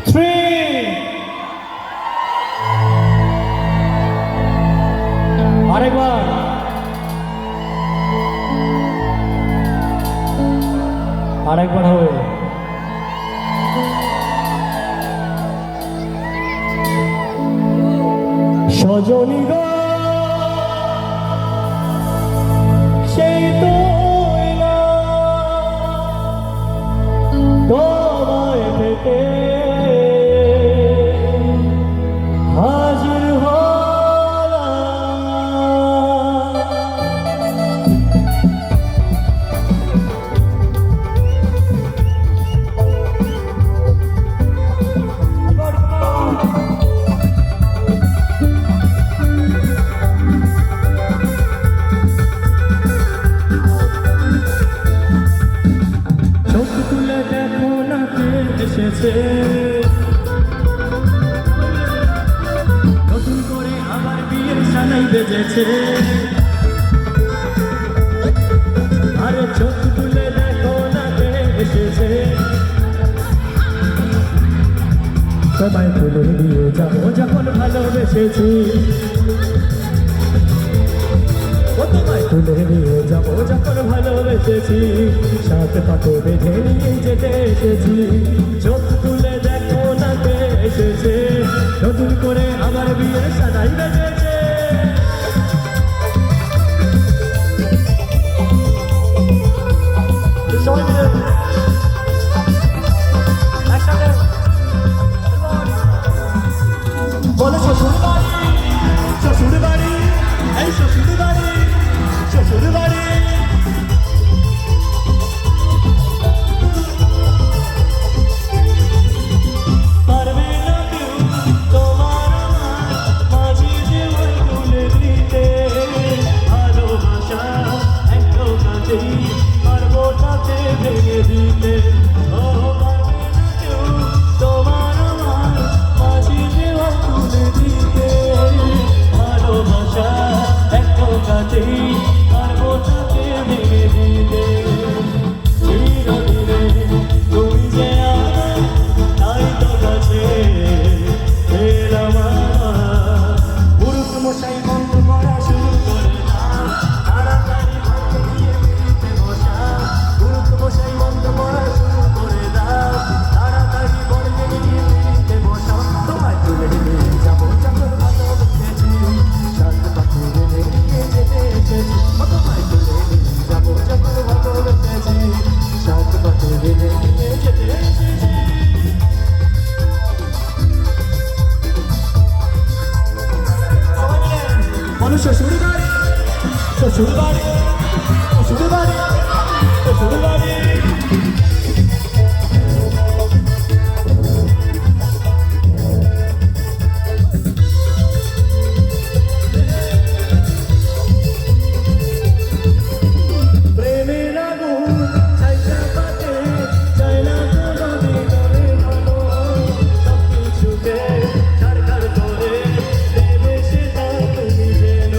three. আরেকবার আরেকবার হবে। সজনী গো সেই তো এলো তোমায় পেতে হাজির এসেছে নতুন করে আমার বিয়ের সানাই বেজেছে। আরে চোখ তুলে দেখো না কে এসেছে। সবাই তুলে দিয়ে যাবো যখন ভালোবেসেছি। তোমায় তুলে নিয়ে যাবো যখন ভালোবেসেছি। সাথে পাতো বেঁধে নিয়ে যেতে এসেছি। চোখ তুলে দেখো না কে এসেছে নতুন করে আমার বিয়ের সানাই বেজেছে। একসাথে বলে শ্বশুর বাড়ি শ্বশুর বাড়ি এই শ্বশুর বাড়ি শ্বশুর বাড়ি। পারবে না কেউ তোমার মাঝে দেওয়াল তুলে দিতে। ভালোবাসা একটু কাছেই পারবো তাতে ভেঙে দিতে। ও পারবে না কেউ তোমার মাঝে দেওয়াল তুলে দিতে। ভালোবাসা একটু কাছেই পারবো তাতে ভেঙে দিতে। চিরদিনে তুমি যে আমার তাই তো কাছে এলাম। পুরুষ মশাই বন্ধ করা শুরু করে দাও। তাড়াতাড়ি ভালো দিয়ে ফিরিতে বসা। পুরুষ মশাই বন্ধ করা শুরু করে দাও। তাড়াতাড়ি বলতে নিয়ে ফিরিতে বসা। তোমায় তুলে নিয়ে যাবো যখন ভালোবেসেছি। সাথে পাখি বেঁধে নিয়ে যেতে এসেছি। তোমায় তুলে নিয়ে যাবো যখন ভালোবেসেছি। সাথে পাখি বেঁধে নিয়ে যেতে এসেছি। বলো শ্বশুর বাড়ি শ্বশুর বাড়ি শ্বশুর বাড়ি শ্বশুর বাড়ি। প্রেমের আগুন ছাইটা পাতে চায় না কোনো দিনরে ভালো। সব কিছুকে ছাড়খাড় করে দেবে সেটা তুমি যেন।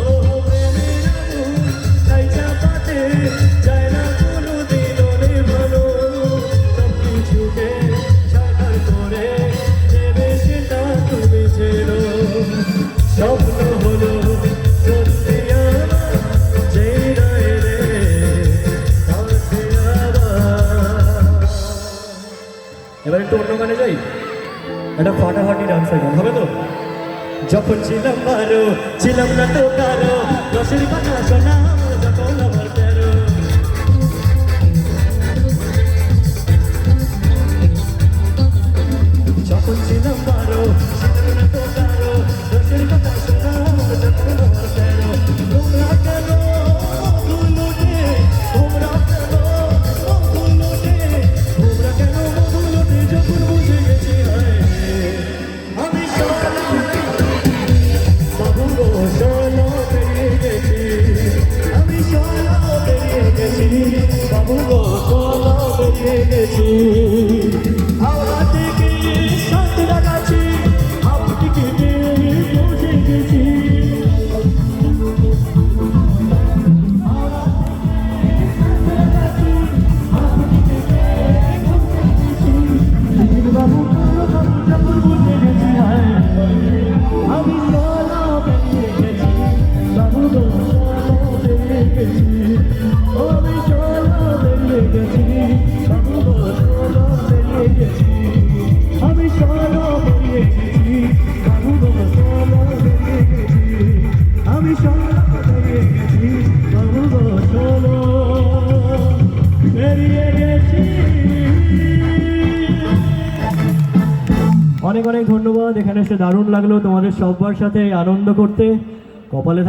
ও প্রেমের আগুন ছাইটা পাতে চায় না কোনো দিনরে ভালো। সব কিছুকে ছাড়খাড় করে দেবে সেটা তুমি যেন। স্বপ্ন হলো সত্যি আমার যেই নয় রে কাছে আবার। এবার একটু অন্য গানে যাই। একটা ফাটাফাটি ডান্সের গান হবে তো। যখন ছিলাম বারো ছিলাম না তো কারো রসের কথা শোনা যখন আমার তেরো। যখন ছিলাম বারো ছিলাম না তো কারো রসের কথা শোনা যখন আমার তেরো। তোমরা কেন মধুলোটে তোমরা কেন মধুলোটে তোমরা কেন মধুলোটে যখন বুঝে গেছি হায় আমি বাবু গো শোনো পেরিয়ে গেছি। আমি শোনো পেরিয়ে গেছি বাবু গো শোনো পেরিয়ে গেছি। হাওড়া থেকে সাঁতরাগাছি আপনি কি পৌঁছে গেছি। বাবু গেছি। অনেক অনেক ধন্যবাদ, এখানে এসে দারুণ লাগলো তোমাদের সবার সাথে এই আনন্দ করতে। কপালে